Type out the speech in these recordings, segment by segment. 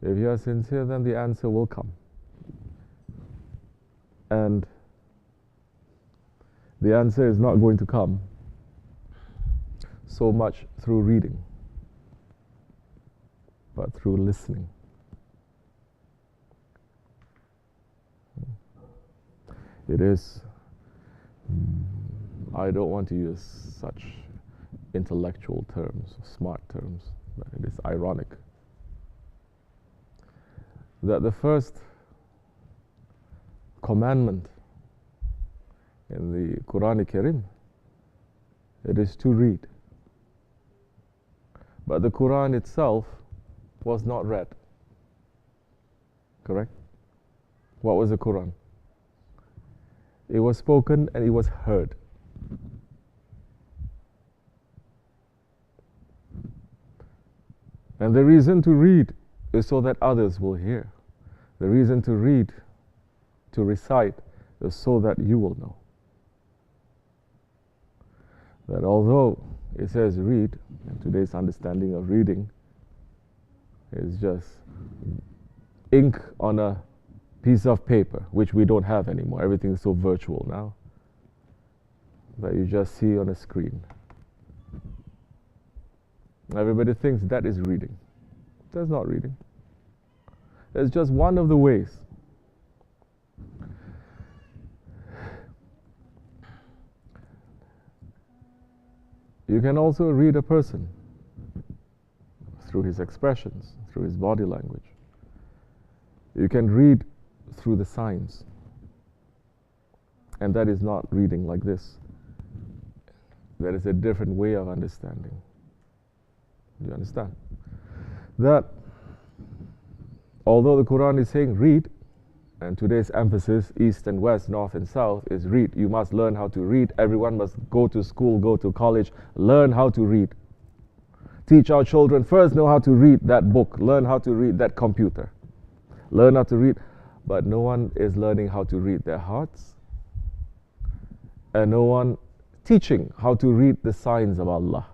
If you are sincere, then the answer will come. And the answer is not going to come so much through reading, but through listening. It is, I don't want to use such intellectual terms, smart terms, but it is ironic that the first commandment in the Quran Karim, it is to read. But the Quran itself was not read. Correct? What was the Quran? It was spoken and it was heard. And the reason to read is so that others will hear. The reason to read, to recite, is so that you will know. That although it says read, and today's understanding of reading is just ink on a piece of paper, which we don't have anymore. Everything is so virtual now that you just see on a screen. Everybody thinks that is reading. That's not reading. It's just one of the ways. You can also read a person through his expressions, through his body language. You can read through the signs. And that is not reading like this. That is a different way of understanding. You understand? That although the Quran is saying read, and today's emphasis, east and west, north and south, is read. You must learn how to read. Everyone must go to school, go to college, learn how to read. Teach our children first know how to read that book, learn how to read that computer. Learn how to read, but no one is learning how to read their hearts, and no one teaching how to read the signs of Allah.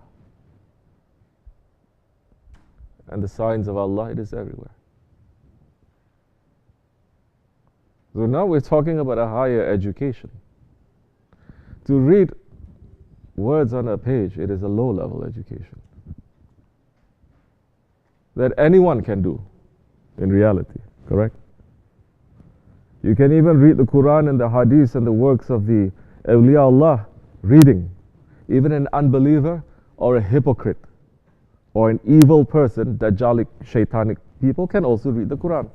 And the signs of Allah, it is everywhere. So now we're talking about a higher education. To read words on a page, it is a low-level education that anyone can do in reality, correct? You can even read the Quran and the Hadith and the works of the Awliya Allah reading. Even an unbeliever or a hypocrite or an evil person, Dajjalic, Shaitanic people can also read the Quran.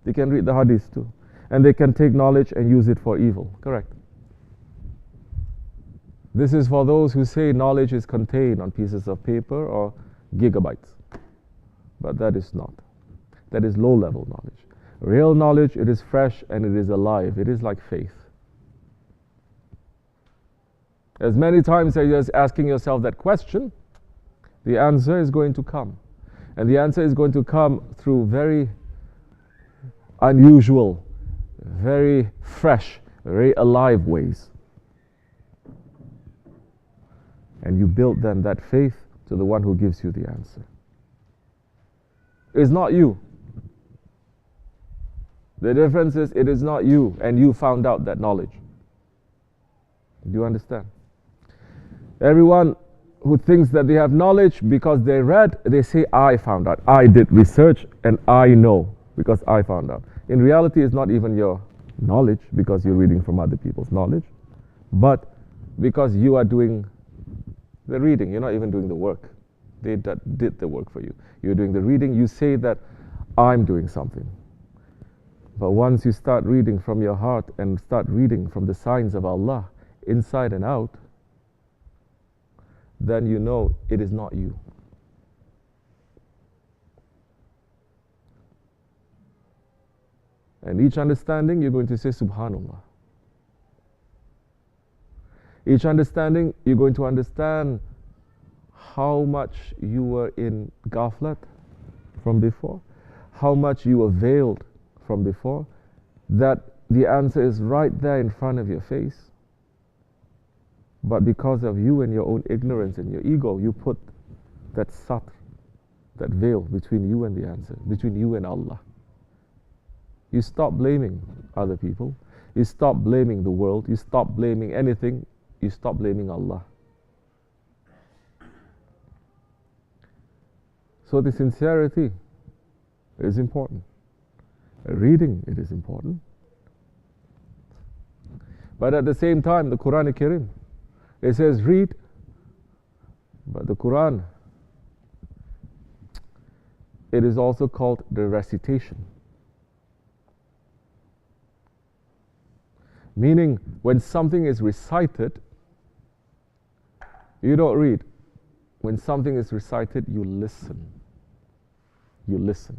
They can read the Hadith too. And they can take knowledge and use it for evil, correct? This is for those who say knowledge is contained on pieces of paper or gigabytes. But that is not. That is low-level knowledge. Real knowledge, it is fresh and it is alive. It is like faith. As many times as you're asking yourself that question, the answer is going to come. And the answer is going to come through very unusual, very fresh, very alive ways. And you build then that faith to the one who gives you the answer. It's not you. The difference is it is not you, and you found out that knowledge. Do you understand? Everyone who thinks that they have knowledge because they read, they say, I found out. I did research and I know because I found out. In reality, it's not even your knowledge because you're reading from other people's knowledge, but because you are doing the reading. You're not even doing the work. They did the work for you. You're doing the reading. You say that I'm doing something. But once you start reading from your heart and start reading from the signs of Allah inside and out, then you know it is not you. And each understanding, you're going to say, Subhanallah. Each understanding, you're going to understand how much you were in ghaflat from before, how much you were veiled from before, that the answer is right there in front of your face. But because of you and your own ignorance and your ego, you put that satr, that veil between you and the answer, between you and Allah. You stop blaming other people. You stop blaming the world. You stop blaming anything. You stop blaming Allah. So the sincerity is important. Reading it is important. But at the same time, the Quran Karim, it says read, but the Quran, it is also called the recitation. Meaning, when something is recited, you don't read. When something is recited, you listen. You listen.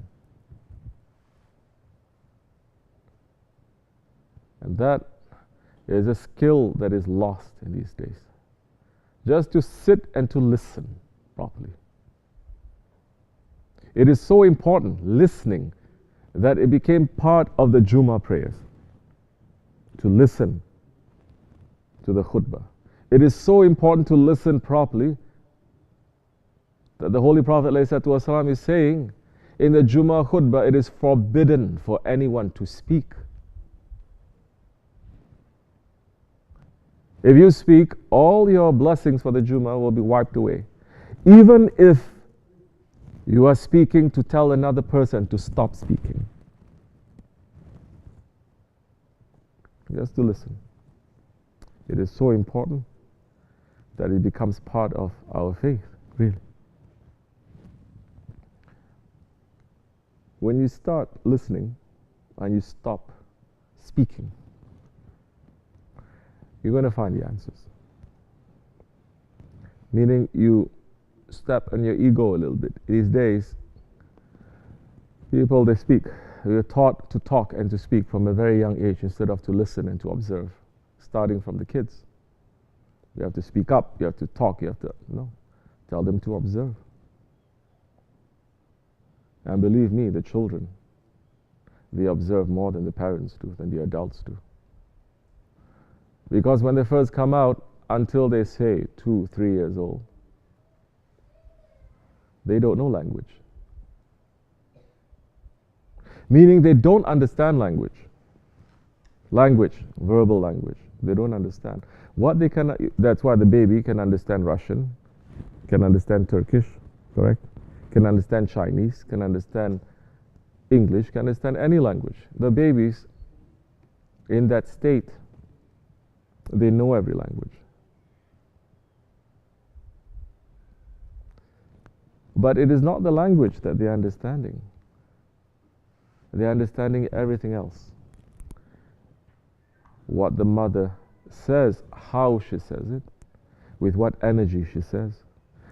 And that is a skill that is lost in these days. Just to sit and to listen properly. It is so important, listening, that it became part of the Jummah prayers. To listen to the khutbah. It is so important to listen properly that the Holy Prophet ﷺ is saying in the Jummah khutbah, it is forbidden for anyone to speak. If you speak, all your blessings for the Jummah will be wiped away. Even if you are speaking to tell another person to stop speaking. Just to listen. It is so important that it becomes part of our faith, really. When you start listening and you stop speaking, you're going to find the answers. Meaning you step on your ego a little bit. These days, people, they speak. We're taught to talk and to speak from a very young age instead of to listen and to observe, starting from the kids. You have to speak up, you have to talk, you have to tell them to observe. And believe me, the children, they observe more than the parents do, than the adults do. Because when they first come out, until they say 2, 3 years old, they don't know language. Meaning they don't understand language. Language, verbal language, they don't understand. What they can, that's why the baby can understand Russian, can understand Turkish, correct? Can understand Chinese, can understand English, can understand any language. The babies in that state, they know every language. But it is not the language that they're understanding. They're understanding everything else. What the mother says, how she says it, with what energy she says,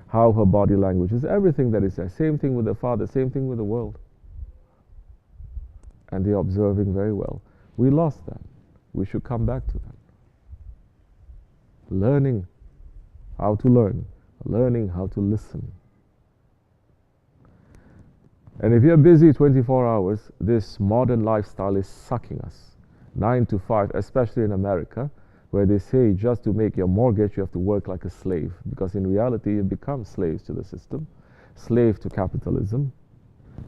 how her body language is, everything that is there. Same thing with the father, same thing with the world. And they're observing very well. We lost that. We should come back to that. Learning how to learn, learning how to listen. And if you're busy 24 hours, this modern lifestyle is sucking us. 9 to 5, especially in America, where they say just to make your mortgage, you have to work like a slave. Because in reality, you become slaves to the system, slave to capitalism.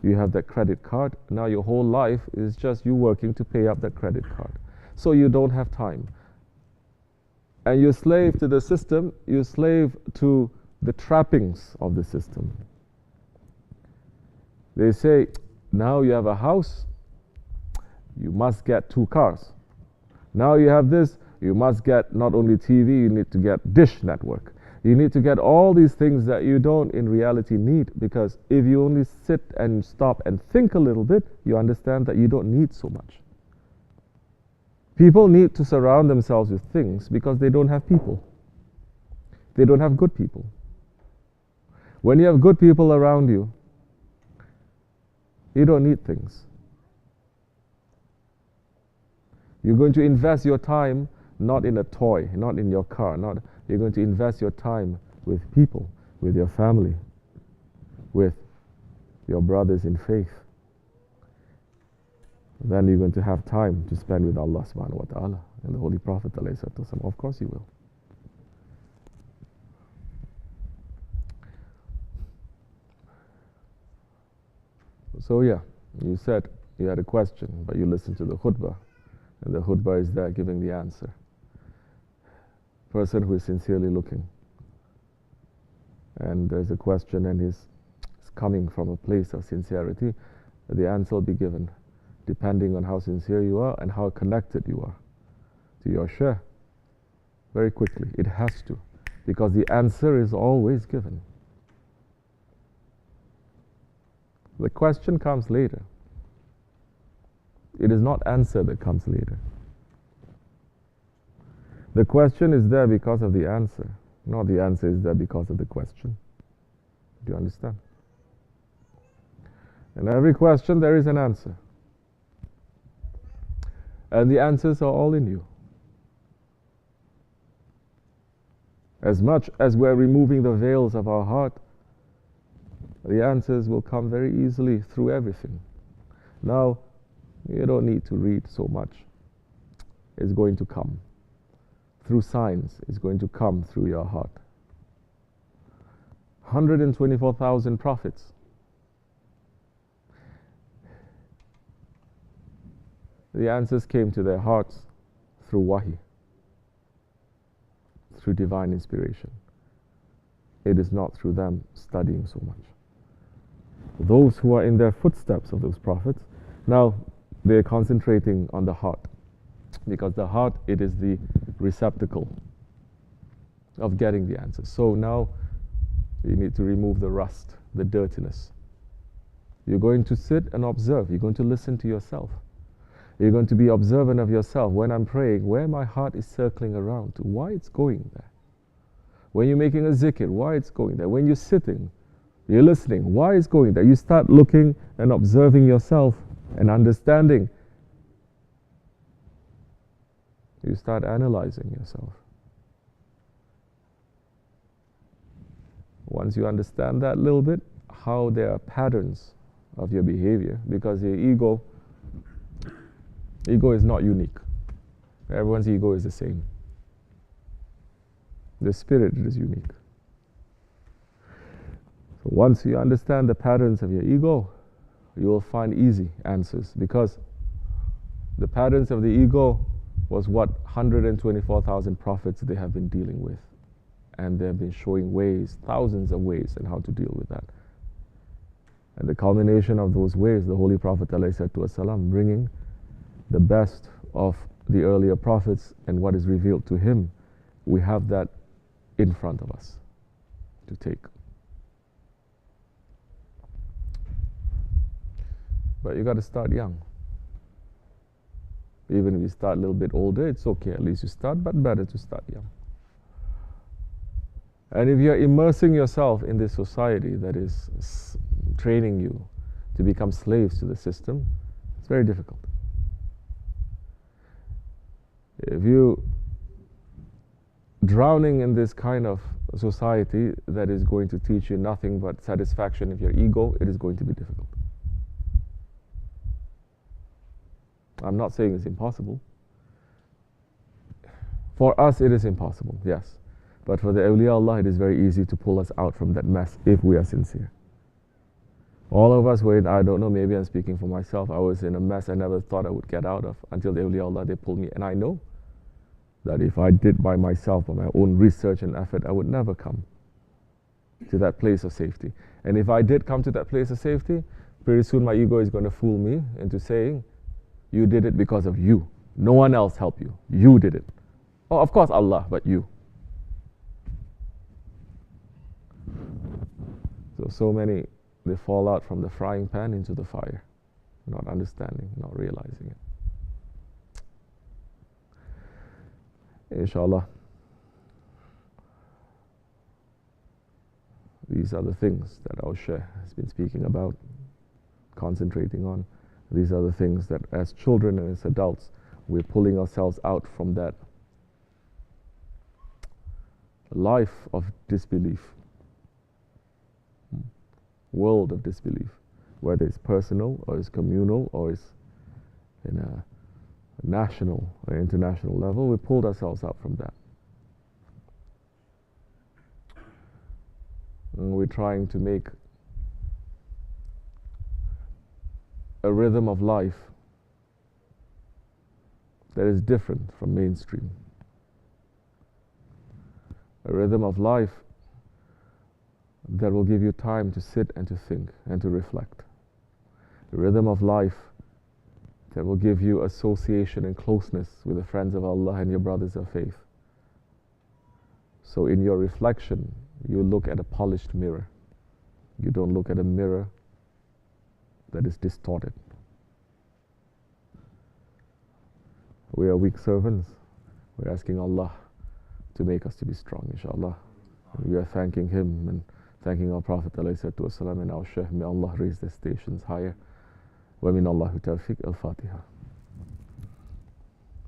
You have that credit card. Now your whole life is just you working to pay up that credit card. So you don't have time. And you're slave to the system, you're slave to the trappings of the system. They say, now you have a house, you must get 2 cars. Now you have this, you must get not only TV, you need to get dish network. You need to get all these things that you don't in reality need, because if you only sit and stop and think a little bit, you understand that you don't need so much. People need to surround themselves with things because they don't have people. They don't have good people. When you have good people around you, you don't need things. You're going to invest your time not in a toy, not in your car. You're going to invest your time with people, with your family, with your brothers in faith. Then you're going to have time to spend with Allah subhanahu wa ta'ala and the Holy Prophet alayhi salatu wasalam. Of course you will. So yeah, you said you had a question, but you listened to the khutbah, and the khutbah is there giving the answer. Person who is sincerely looking, and there's a question, and he's coming from a place of sincerity, the answer will be given, depending on how sincere you are and how connected you are to your Seyh. Very quickly, it has to, because the answer is always given. The question comes later. It is not answer that comes later. The question is there because of the answer, not the answer is there because of the question. Do you understand? In every question there is an answer. And the answers are all in you. As much as we're removing the veils of our heart, the answers will come very easily through everything. Now, you don't need to read so much. It's going to come. Through signs, it's going to come through your heart. 124,000 prophets. The answers came to their hearts through wahi, through divine inspiration. It is not through them studying so much. Those who are in their footsteps of those prophets, now they're concentrating on the heart, because the heart, it is the receptacle of getting the answers. So now you need to remove the rust, the dirtiness. You're going to sit and observe. You're going to listen to yourself. You're going to be observant of yourself. When I'm praying, where my heart is circling around to, why it's going there. When you're making a zikr, why it's going there. When you're sitting, you're listening, why it's going there. You start looking and observing yourself and understanding. You start analyzing yourself. Once you understand that little bit, how there are patterns of your behavior, because your ego is not unique. Everyone's ego is the same. The spirit is unique. So once you understand the patterns of your ego, you will find easy answers, because the patterns of the ego was what 124,000 prophets they have been dealing with. And they have been showing ways, thousands of ways, on how to deal with that. And the culmination of those ways, the Holy Prophet ﷺ bringing the best of the earlier prophets and what is revealed to him, we have that in front of us to take. But you got to start young. Even if you start a little bit older, it's okay. At least you start, but better to start young. And if you're immersing yourself in this society that is training you to become slaves to the system, it's very difficult. If you drowning in this kind of society that is going to teach you nothing but satisfaction of your ego, it is going to be difficult. I'm not saying it's impossible. For us, it is impossible, yes. But for the awliya Allah, it is very easy to pull us out from that mess if we are sincere. All of us were in, I don't know, maybe I'm speaking for myself, I was in a mess I never thought I would get out of until the awliya Allah, they pulled me. And I know that if I did by myself, by my own research and effort, I would never come to that place of safety. And if I did come to that place of safety, pretty soon my ego is going to fool me into saying, you did it because of you. No one else helped you. You did it. Oh, of course Allah, but you. So many, they fall out from the frying pan into the fire, not understanding, not realizing it. Inshallah, these are the things that our Seyh has been speaking about, concentrating on. These are the things that as children and as adults, we're pulling ourselves out from that life of disbelief, world of disbelief, whether it's personal or it's communal or it's in a national or international level. We pulled ourselves out from that. And we're trying to make a rhythm of life that is different from mainstream. A rhythm of life that will give you time to sit and to think and to reflect. A rhythm of life that will give you association and closeness with the friends of Allah and your brothers of faith. So in your reflection, you look at a polished mirror. You don't look at a mirror that is distorted. We are weak servants. We're asking Allah to make us to be strong, inshallah. And we are thanking Him and thanking our Prophet ﷺ and our Shaykh. May Allah raise their stations higher. Wa min Allahu tawfiq. Al-Fatiha.